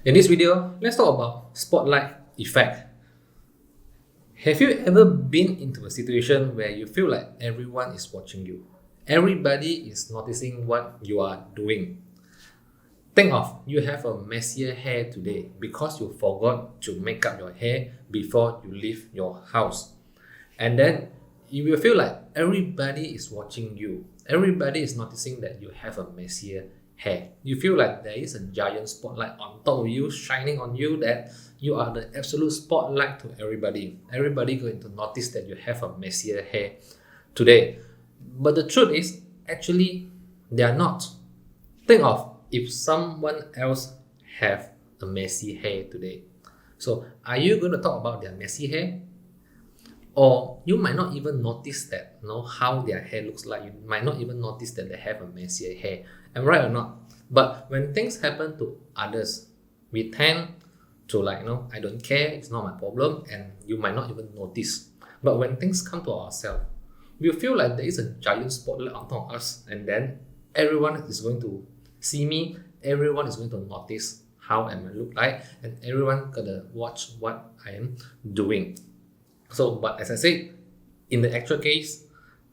In this video, let's talk about spotlight effect. Have you ever been into a situation where you feel like everyone is watching you? Everybody is noticing what you are doing. Think of you have a messier hair today because you forgot to make up your hair before you leave your house. And then you will feel like everybody is watching you. Everybody is noticing that you have a messier hair. You feel like there is a giant spotlight on top of you, shining on you, that you are the absolute spotlight to everybody. Everybody going to notice that you have a messier hair today. But the truth is, actually, they are not. Think of if someone else have a messy hair today. So are you going to talk about their messy hair? Or you might not even notice that, how their hair looks like. You might not even notice that they have a messier hair. Am I right or not? But when things happen to others, we tend to I don't care, it's not my problem, and you might not even notice. But when things come to ourselves, we feel like there is a giant spotlight on top of us, and then everyone is going to see me, everyone is going to notice how I look like, and everyone gonna watch what I am doing. So, but as I said, in the actual case,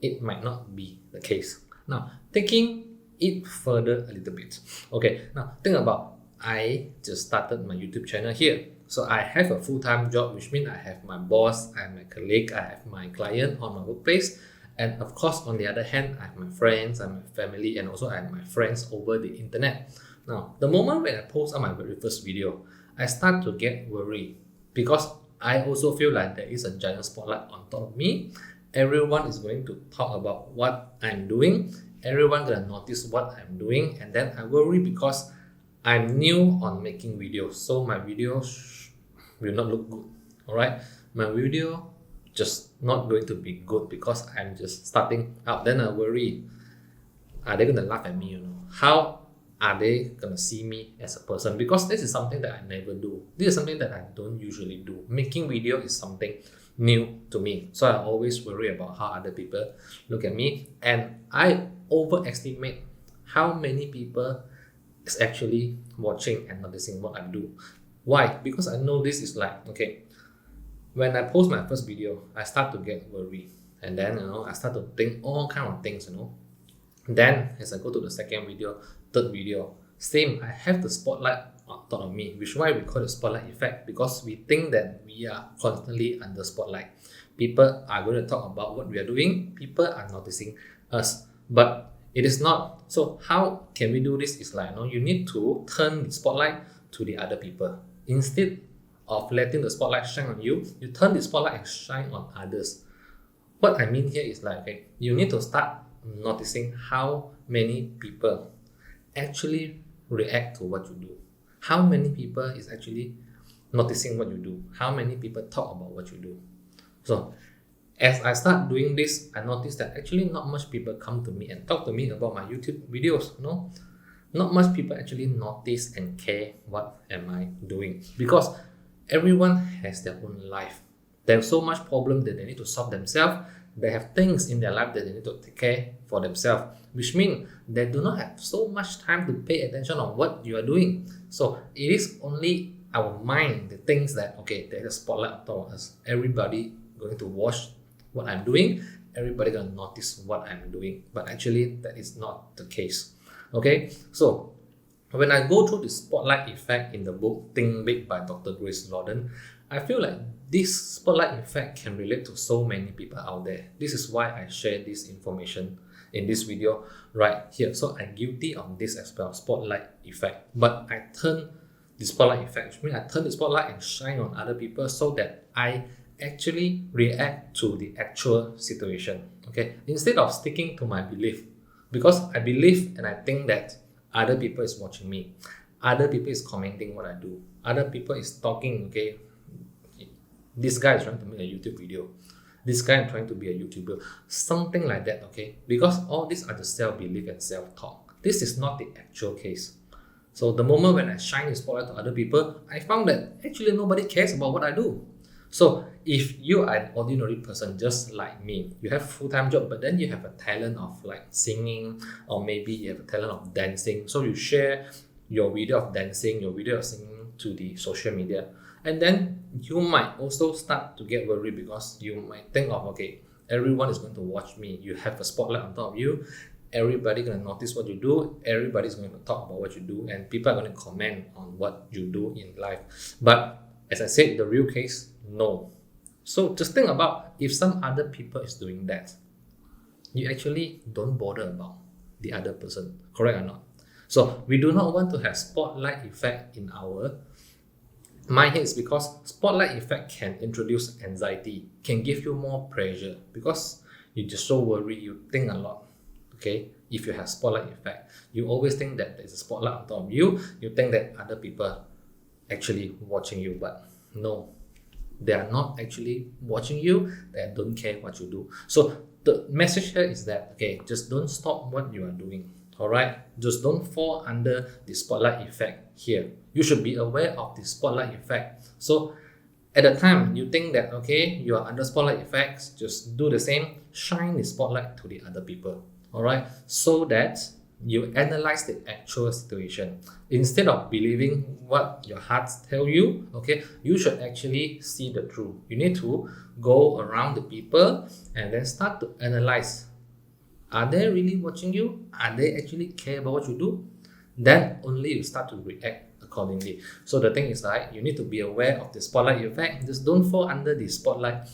it might not be the case. Now, taking it further a little bit. Okay, now think about, I just started my YouTube channel here. So I have a full-time job, which means I have my boss, I have my colleague, I have my client on my workplace. And of course, on the other hand, I have my friends, I have my family, and also I have my friends over the internet. Now, the moment when I post on my very first video, I start to get worried because I also feel like there is a giant spotlight on top of me. Everyone is going to talk about what I'm doing. Everyone gonna notice what I'm doing, and then I worry because I'm new on making videos, so my videos will not look good. Alright, my video just not going to be good because I'm just starting out. Then I worry, are they gonna laugh at me? How are they gonna see me as a person? Because this is something that I never do. This is something that I don't usually do. Making video is something new to me, so I always worry about how other people look at me, and I overestimate how many people is actually watching and noticing what I do. Why? Because I know this is when I post my first video, I start to get worried, and then I start to think all kind of things. Then as I go to the second video, third video, same, I have the spotlight on top of me, which is why we call it spotlight effect, because we think that we are constantly under spotlight. People are going to talk about what we are doing, people are noticing us, but it is not. So how can we do this? Is you need to turn the spotlight to the other people. Instead of letting the spotlight shine on you, you turn the spotlight and shine on others. What I mean here is you need to start noticing how many people actually react to what you do. How many people is actually noticing what you do? How many people talk about what you do? So as I start doing this, I noticed that actually not much people come to me and talk to me about my YouTube videos. Not much people actually notice and care what am I doing, because everyone has their own life. There's so much problem that they need to solve themselves. They have things in their life that they need to take care for themselves, which means they do not have so much time to pay attention on what you are doing. So it is only our mind that thinks that, okay, there's a spotlight on top of us. Everybody going to watch what I'm doing. Everybody going to notice what I'm doing. But actually, that is not the case. Okay, so when I go through the spotlight effect in the book Think Big by Dr. Grace Lorden, I feel like this spotlight effect can relate to so many people out there. This is why I share this information in this video right here. So I'm guilty of this as well, spotlight effect. But I turn the spotlight effect, which means I turn the spotlight and shine on other people so that I actually react to the actual situation. Okay, instead of sticking to my belief, because I believe and I think that other people is watching me, other people is commenting what I do, other people is talking, okay, this guy is trying to make a YouTube video, this guy is trying to be a YouTuber, something like that. Okay, because all these are the self-belief and self-talk. This is not the actual case. So the moment when I shine the spotlight to other people, I found that actually nobody cares about what I do. So if you are an ordinary person just like me, you have a full-time job, but then you have a talent of singing, or maybe you have a talent of dancing, so you share your video of dancing, your video of singing to the social media. And then you might also start to get worried because you might think of, okay, everyone is going to watch me. You have a spotlight on top of you. Everybody's going to notice what you do. Everybody's going to talk about what you do. And people are going to comment on what you do in life. But as I said, the real case, no. So just think about if some other people is doing that, you actually don't bother about the other person, correct or not? So we do not want to have spotlight effect in our mind. It's because spotlight effect can introduce anxiety, can give you more pressure because you just so worried, you think a lot. Okay, if you have spotlight effect, you always think that there's a spotlight on top of you. You think that other people actually watching you, but no, they are not actually watching you. They don't care what you do. So the message here is that, okay, just don't stop what you are doing. All right, just don't fall under the spotlight effect here. You should be aware of the spotlight effect. So at the time you think that, okay, you are under spotlight effects, just do the same, shine the spotlight to the other people. All right, so that you analyze the actual situation instead of believing what your heart tell you. Okay, you should actually see the truth. You need to go around the people and then start to analyze. Are they really watching you? Are they actually care about what you do? Then only you start to react accordingly. So the thing is, like, you need to be aware of the spotlight effect. Just don't fall under the spotlight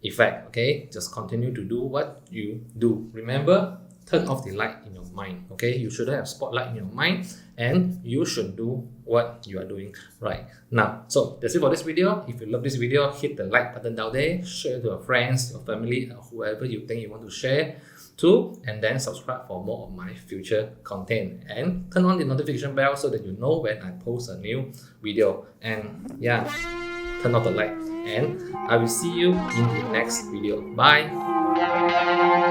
effect. Okay, just continue to do what you do. Remember, turn off the light in your mind. Okay, you shouldn't have spotlight in your mind, and you should do what you are doing right now. So that's it for this video. If you love this video, hit the like button down there, share to your friends, your family, or whoever you think you want to share to, and then subscribe for more of my future content, and turn on the notification bell so that you know when I post a new video. And yeah, turn off the light, and I will see you in the next video. Bye.